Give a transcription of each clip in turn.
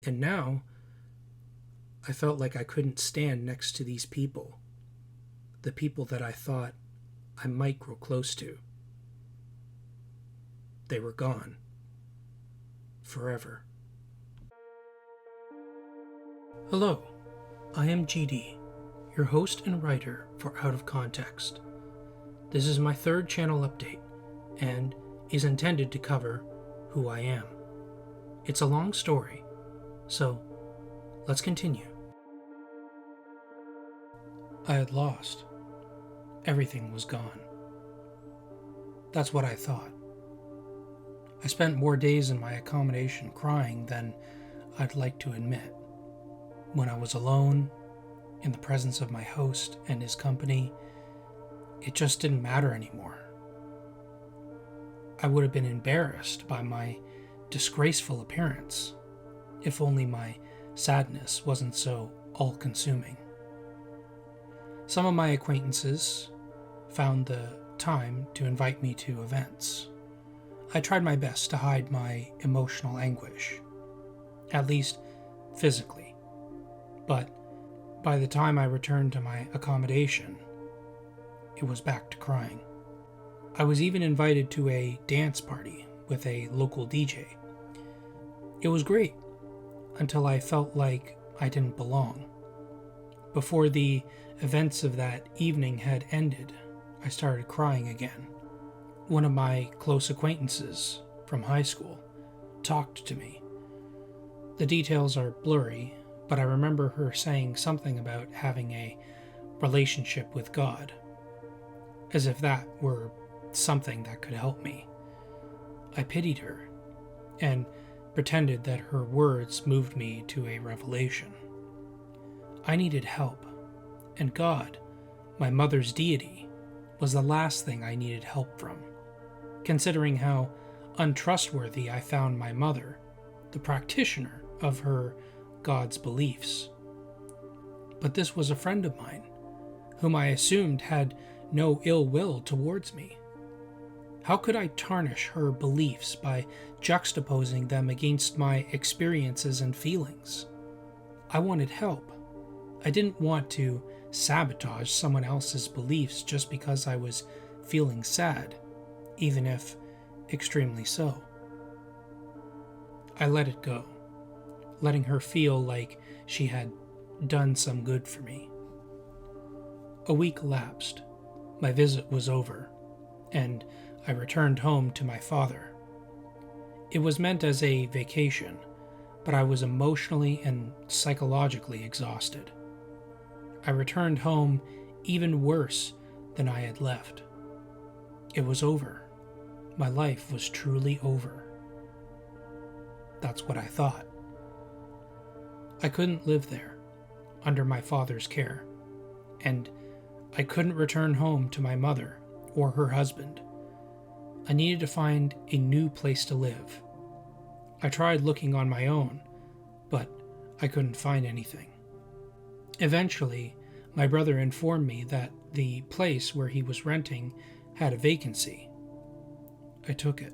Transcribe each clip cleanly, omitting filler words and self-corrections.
And now, I felt like I couldn't stand next to these people, the people that I thought I might grow close to. They were gone. Forever. Hello, I am GD, your host and writer for Out of Context. This is my third channel update, and is intended to cover who I am. It's a long story, so let's continue. I had lost. Everything was gone. That's what I thought. I spent more days in my accommodation crying than I'd like to admit. When I was alone, in the presence of my host and his company, it just didn't matter anymore. I would have been embarrassed by my disgraceful appearance, if only my sadness wasn't so all-consuming. Some of my acquaintances found the time to invite me to events. I tried my best to hide my emotional anguish, at least physically, but by the time I returned to my accommodation, it was back to crying. I was even invited to a dance party with a local DJ. It was great, until I felt like I didn't belong. Before the events of that evening had ended, I started crying again. One of my close acquaintances from high school talked to me. The details are blurry, but I remember her saying something about having a relationship with God, as if that were something that could help me. I pitied her and pretended that her words moved me to a revelation. I needed help, and God, my mother's deity, was the last thing I needed help from, considering how untrustworthy I found my mother, the practitioner of her God's beliefs. But this was a friend of mine, whom I assumed had no ill will towards me. How could I tarnish her beliefs by juxtaposing them against my experiences and feelings? I wanted help. I didn't want to sabotage someone else's beliefs just because I was feeling sad, even if extremely so. I let it go, letting her feel like she had done some good for me. A week elapsed. My visit was over, and I returned home to my father. It was meant as a vacation, but I was emotionally and psychologically exhausted. I returned home even worse than I had left. It was over. My life was truly over. That's what I thought. I couldn't live there, under my father's care, and I couldn't return home to my mother or her husband. I needed to find a new place to live. I tried looking on my own, but I couldn't find anything. Eventually, my brother informed me that the place where he was renting had a vacancy. I took it.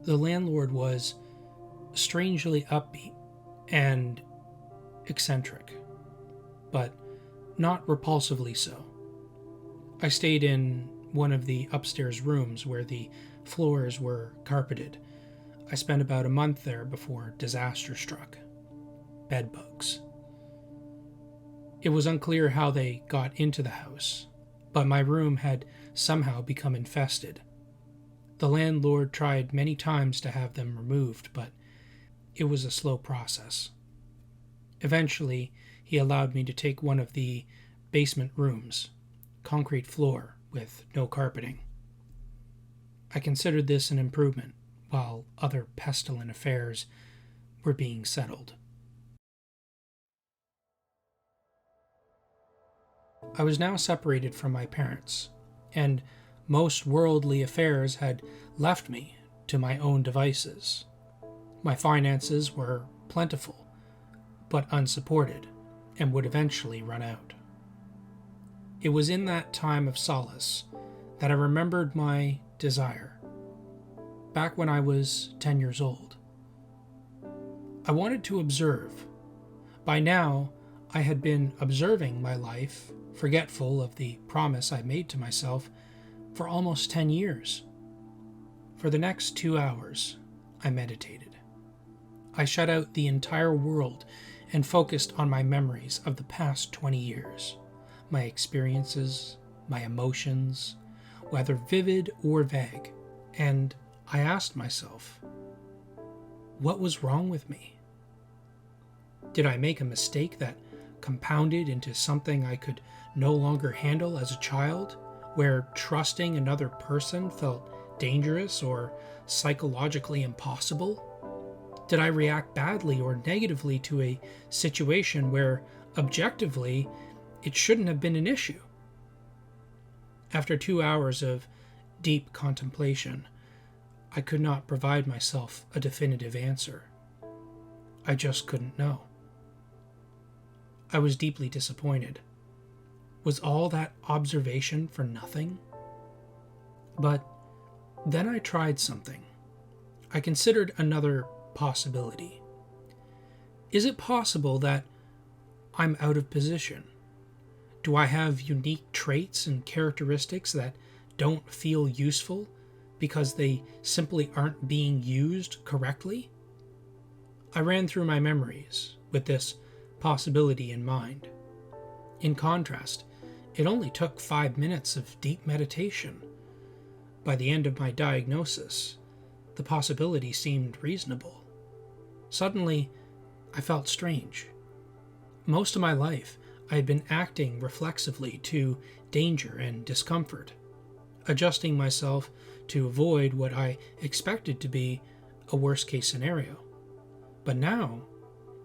The landlord was strangely upbeat and eccentric, but not repulsively so. I stayed in one of the upstairs rooms where the floors were carpeted. I spent about a month there before disaster struck. Bedbugs. It was unclear how they got into the house, but my room had somehow become infested. The landlord tried many times to have them removed, but it was a slow process. Eventually, he allowed me to take one of the basement rooms, concrete floor with no carpeting. I considered this an improvement, while other pestilent affairs were being settled. I was now separated from my parents, and most worldly affairs had left me to my own devices. My finances were plentiful, but unsupported, and would eventually run out. It was in that time of solace that I remembered my desire, back when I was 10 years old. I wanted to observe. By now, I had been observing my life, forgetful of the promise I made to myself, for almost 10 years. For the next 2 hours, I meditated. I shut out the entire world and focused on my memories of the past 20 years, my experiences, my emotions, whether vivid or vague, and I asked myself, what was wrong with me? Did I make a mistake that compounded into something I could no longer handle as a child, where trusting another person felt dangerous or psychologically impossible? Did I react badly or negatively to a situation where, objectively, it shouldn't have been an issue? After 2 hours of deep contemplation, I could not provide myself a definitive answer. I just couldn't know. I was deeply disappointed. Was all that observation for nothing? But then I tried something. I considered another possibility. Is it possible that I'm out of position? Do I have unique traits and characteristics that don't feel useful because they simply aren't being used correctly? I ran through my memories with this possibility in mind. In contrast, it only took 5 minutes of deep meditation. By the end of my diagnosis, the possibility seemed reasonable. Suddenly, I felt strange. Most of my life, I had been acting reflexively to danger and discomfort, adjusting myself to avoid what I expected to be a worst-case scenario. But now,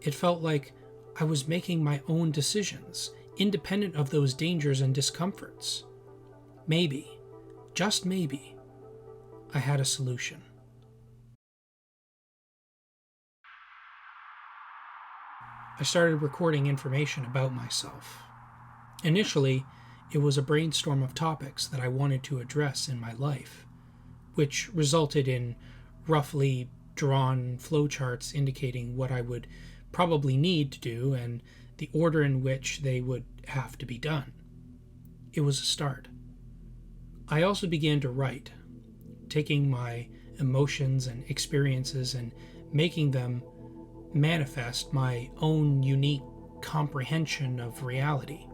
it felt like I was making my own decisions, independent of those dangers and discomforts. Maybe, just maybe, I had a solution. I started recording information about myself. Initially, it was a brainstorm of topics that I wanted to address in my life, which resulted in roughly drawn flowcharts indicating what I would probably need to do and the order in which they would have to be done. It was a start. I also began to write, taking my emotions and experiences and making them manifest my own unique comprehension of reality.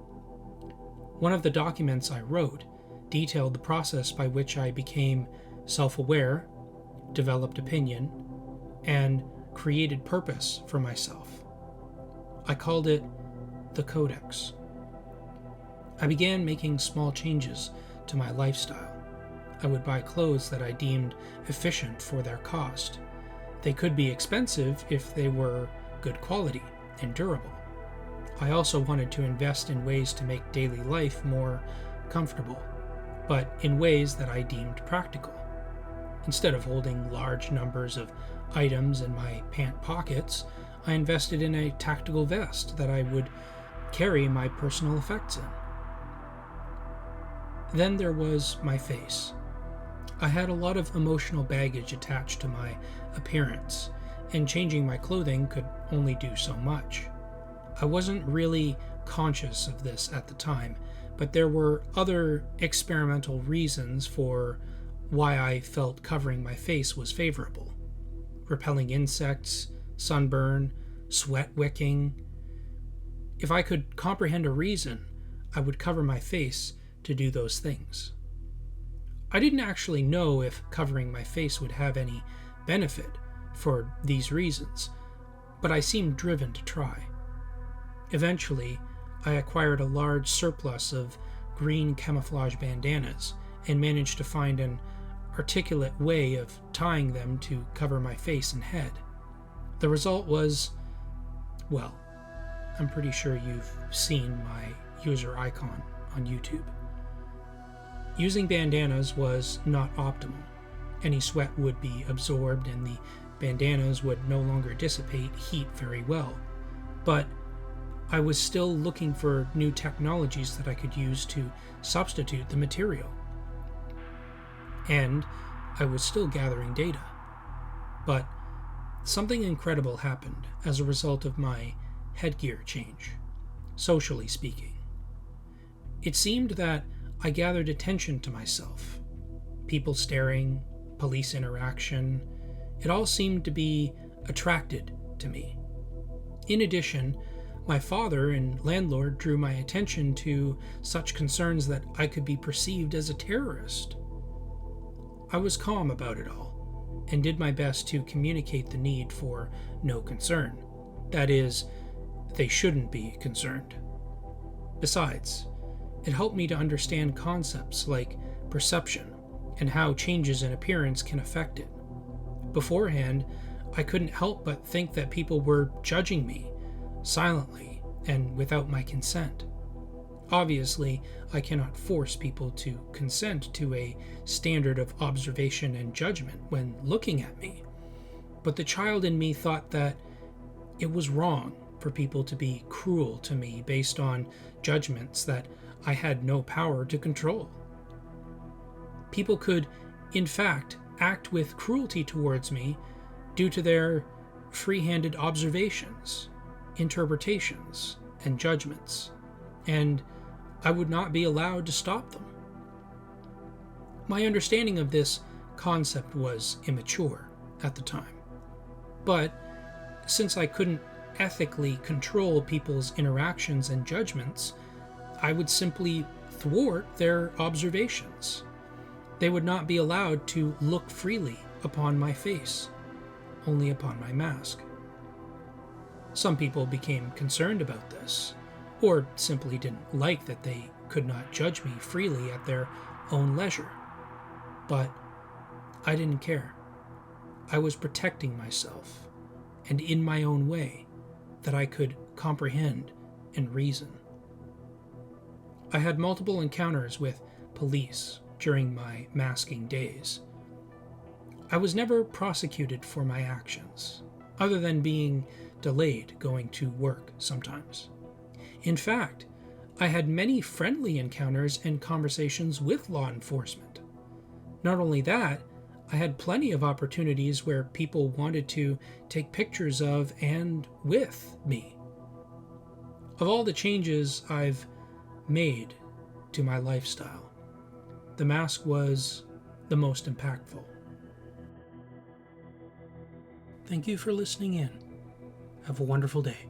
One of the documents I wrote detailed the process by which I became self-aware, developed opinion, and created purpose for myself. I called it the Codex. I began making small changes to my lifestyle. I would buy clothes that I deemed efficient for their cost. They could be expensive if they were good quality and durable. I also wanted to invest in ways to make daily life more comfortable, but in ways that I deemed practical. Instead of holding large numbers of items in my pant pockets, I invested in a tactical vest that I would carry my personal effects in. Then there was my face. I had a lot of emotional baggage attached to my appearance, and changing my clothing could only do so much. I wasn't really conscious of this at the time, but there were other experimental reasons for why I felt covering my face was favorable. Repelling insects, sunburn, sweat wicking. If I could comprehend a reason, I would cover my face to do those things. I didn't actually know if covering my face would have any benefit for these reasons, but I seemed driven to try. Eventually, I acquired a large surplus of green camouflage bandanas and managed to find an articulate way of tying them to cover my face and head. The result was, well, I'm pretty sure you've seen my user icon on YouTube. Using bandanas was not optimal. Any sweat would be absorbed and the bandanas would no longer dissipate heat very well. But I was still looking for new technologies that I could use to substitute the material. And I was still gathering data. But Something incredible happened as a result of my headgear change, socially speaking. It seemed that I gathered attention to myself. People staring, police interaction, it all seemed to be attracted to me. In addition, my father and landlord drew my attention to such concerns that I could be perceived as a terrorist. I was calm about it all, and did my best to communicate the need for no concern. That is, they shouldn't be concerned. Besides, it helped me to understand concepts like perception and how changes in appearance can affect it. Beforehand, I couldn't help but think that people were judging me, silently and without my consent. Obviously, I cannot force people to consent to a standard of observation and judgment when looking at me, but the child in me thought that it was wrong for people to be cruel to me based on judgments that I had no power to control. People could, in fact, act with cruelty towards me due to their free-handed observations, interpretations, and judgments, and I would not be allowed to stop them. My understanding of this concept was immature at the time, but since I couldn't ethically control people's interactions and judgments, I would simply thwart their observations. They would not be allowed to look freely upon my face, only upon my mask. Some people became concerned about this, or simply didn't like that they could not judge me freely at their own leisure. But I didn't care. I was protecting myself, and in my own way, that I could comprehend and reason. I had multiple encounters with police during my masking days. I was never prosecuted for my actions, other than being delayed going to work sometimes. In fact, I had many friendly encounters and conversations with law enforcement. Not only that, I had plenty of opportunities where people wanted to take pictures of and with me. Of all the changes I've made to my lifestyle, the mask was the most impactful. Thank you for listening in. Have a wonderful day.